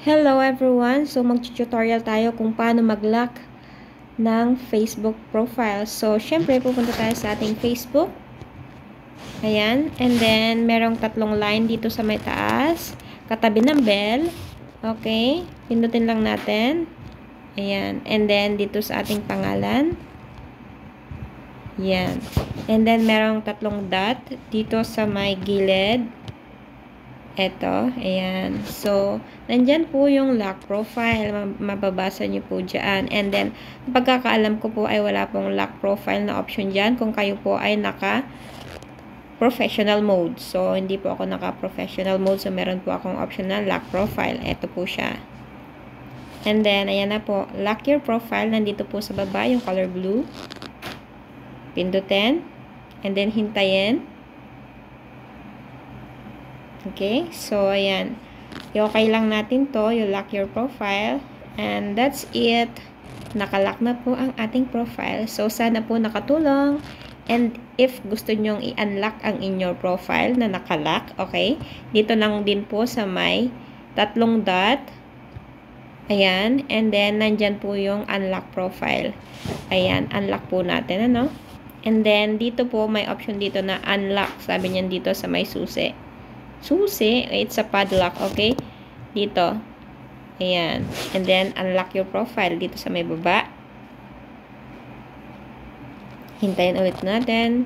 Hello everyone! So mag-tutorial tayo kung paano mag-lock ng Facebook profile. So syempre pupunta tayo sa ating Facebook. Ayan. And then merong tatlong line dito sa may taas. Katabi ng bell. Okay. Pindutin lang natin. Ayan. And then dito sa ating pangalan. Ayan. And then merong tatlong dot dito sa may gilid. Eto, ayan. So, nandyan po yung lock profile. Mababasa nyo po dyan. And then, pagkakaalam ko po ay wala pong lock profile na option dyan kung kayo po ay naka-professional mode. So, hindi po ako naka-professional mode. So, meron po akong option na lock profile. Eto po siya. And then, ayan na po. Lock your profile. Nandito po sa baba yung color blue. Pindutin. And then, hintayin. Okay, so ayan. Okay lang natin to, you lock your profile. And that's it. Nakalock na po ang ating profile. So, sana po nakatulong. And if gusto nyong i-unlock ang inyong profile na nakalock, okay, dito lang din po sa may tatlong dot. Ayan. And then, nandyan po yung unlock profile. Ayan, unlock po natin, ano? And then, dito po, may option dito na unlock. Sabi niyan dito sa may susi. Susi, it's a padlock, okay? Dito. Ayan. And then, unlock your profile dito sa may baba. Hintayin ulit natin.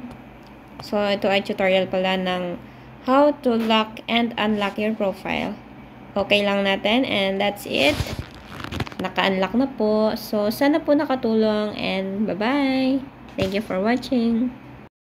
So, ito ay tutorial pala ng how to lock and unlock your profile. Okay lang natin. And that's it. Naka-unlock na po. So, sana po nakatulong. And bye-bye. Thank you for watching.